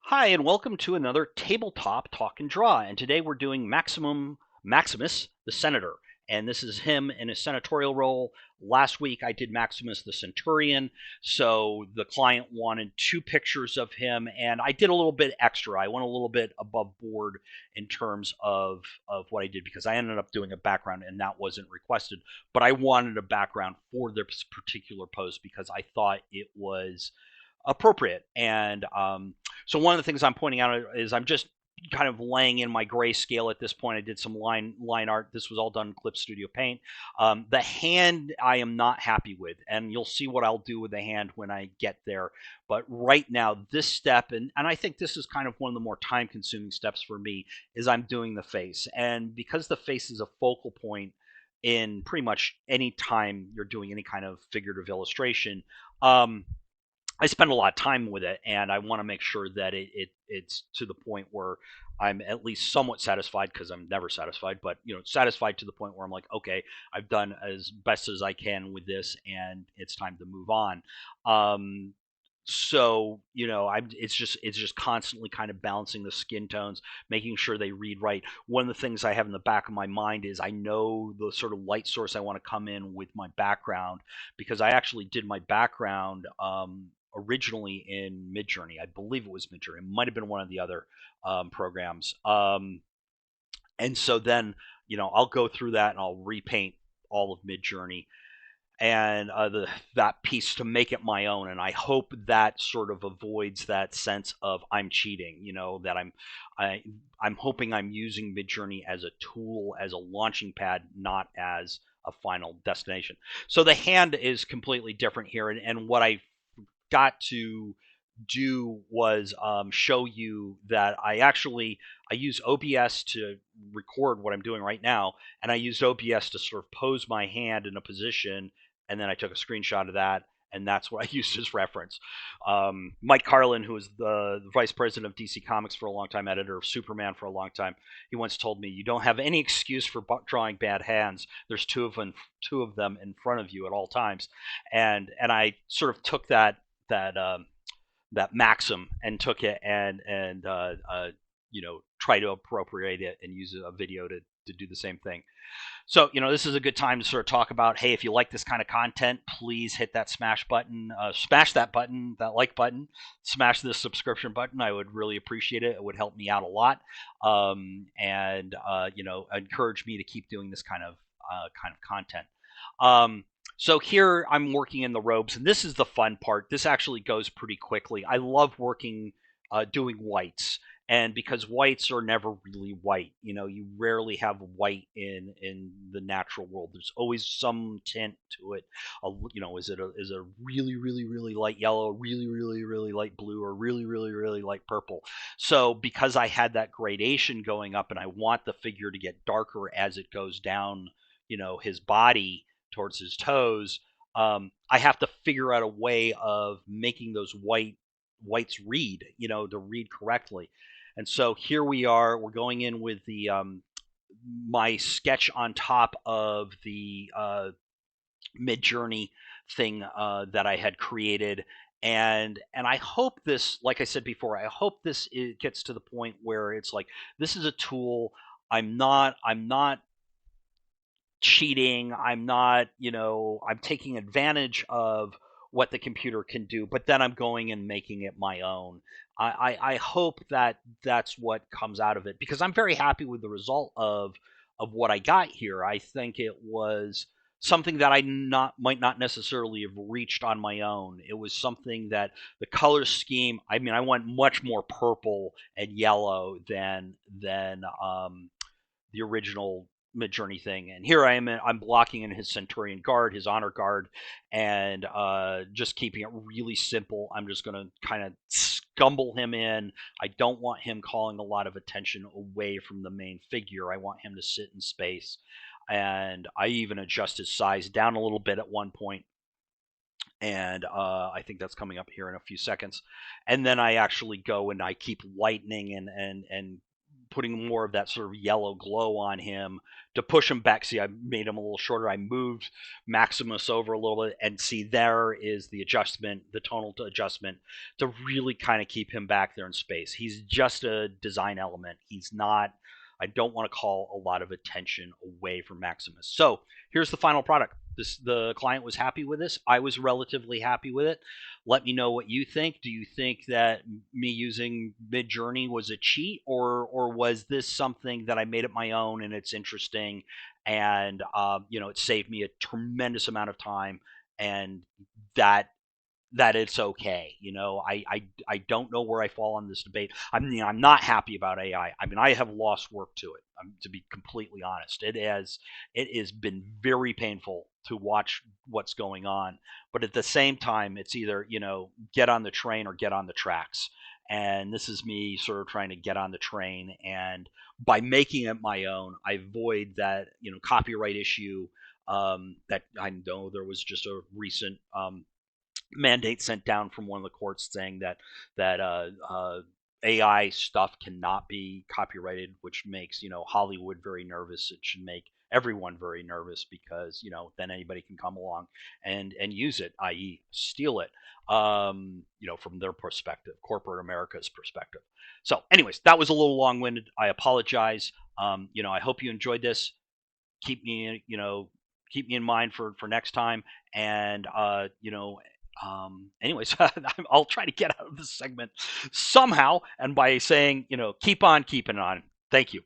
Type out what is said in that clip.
Hi, and welcome to another tabletop talk and draw. And today we're doing Maximus, the senator, and this is him in his senatorial role. Last week I did Maximus the centurion, so the client wanted two pictures of him, and I did a little bit extra. I went a little bit above board in terms of what I did because I ended up doing a background, and that wasn't requested. But I wanted a background for this particular post because I thought it was appropriate. And so one of the things I'm pointing out is I'm just kind of laying in my grayscale at this point. I did some line art. This was all done in Clip Studio Paint. The hand I am not happy with, and you'll see what I'll do with the hand when I get there. But right now, this step, and I think this is kind of one of the more time-consuming steps for me, is I'm doing the face. And because the face is a focal point in pretty much any time you're doing any kind of figurative illustration, I spend a lot of time with it, and I want to make sure that it's to the point where I'm at least somewhat satisfied, because I'm never satisfied, but satisfied to the point where I'm like, okay, I've done as best as I can with this, and it's time to move on. So it's just constantly kind of balancing the skin tones, making sure they read right. One of the things I have in the back of my mind is I know the sort of light source I want to come in with my background, because I actually did my background originally in Midjourney. I believe it was Midjourney. It might have been one of the other programs. And so then, I'll go through that and I'll repaint all of Midjourney and that piece to make it my own. And I hope that sort of avoids that sense of I'm cheating. That I'm hoping I'm using Midjourney as a tool, as a launching pad, not as a final destination. So the hand is completely different here, and what I got to do was show you that I use OBS to record what I'm doing right now, and I used OBS to sort of pose my hand in a position, and then I took a screenshot of that, and that's what I used as reference. Mike Carlin, who was the vice president of DC Comics for a long time, editor of Superman for a long time, he once told me, "You don't have any excuse for drawing bad hands. There's two of them in front of you at all times," and I sort of took that that maxim and took it and try to appropriate it and use a video to do the same thing. So this is a good time to sort of talk about, hey, if you like this kind of content, please hit that smash button, smash that button, that like button, smash the subscription button. I would really appreciate it. It would help me out a lot, and encourage me to keep doing this kind of content. So here I'm working in the robes, and this is the fun part. This actually goes pretty quickly. I love working, doing whites, and because whites are never really white, you rarely have white in the natural world. There's always some tint to it. Is it a really really really light yellow, really really really light blue, or really really really light purple? So because I had that gradation going up, and I want the figure to get darker as it goes down, his body towards his toes, I have to figure out a way of making those whites read, to read correctly. And so here we are. We're going in with the my sketch on top of the Midjourney thing that I had created, and I hope this, like I said before, I hope this gets to the point where it's like, this is a tool. I'm not cheating. I'm not, I'm taking advantage of what the computer can do, but then I'm going and making it my own. I hope that that's what comes out of it, because I'm very happy with the result of what I got here. I think it was something that I not might not necessarily have reached on my own. It was something that the color scheme, I mean, I went much more purple and yellow than the original Midjourney thing. And here I am, I'm blocking in his Centurion Guard, his Honor Guard, and just keeping it really simple. I'm just going to kind of scumble him in. I don't want him calling a lot of attention away from the main figure. I want him to sit in space. And I even adjust his size down a little bit at one point, and I think that's coming up here in a few seconds. And then I actually go and I keep lightening and putting more of that sort of yellow glow on him to push him back. See, I made him a little shorter. I moved Maximus over a little bit, and see, there is the adjustment, the tonal adjustment, to really kind of keep him back there in space. He's just a design element. He's not. I don't want to call a lot of attention away from Maximus. So here's the final product. The client was happy with this. I was relatively happy with it. Let me know what you think. Do you think that me using Midjourney was a cheat, or was this something that I made it my own and it's interesting, and it saved me a tremendous amount of time, and that it's okay. I don't know where I fall on this debate. I'm not happy about AI. I mean, I have lost work to it. To be completely honest, it has been very painful to watch what's going on. But at the same time, it's either get on the train or get on the tracks. And this is me sort of trying to get on the train, and by making it my own, I avoid that copyright issue. That I know there was just a recent mandate sent down from one of the courts saying that AI stuff cannot be copyrighted, which makes Hollywood very nervous. It should make everyone very nervous, because then anybody can come along and use it, i.e., steal it. From their perspective, corporate America's perspective. So, anyways, that was a little long-winded. I apologize. I hope you enjoyed this. Keep me, keep me in mind for next time, and anyways, I'll try to get out of this segment somehow, and by saying, keep on keeping on. Thank you.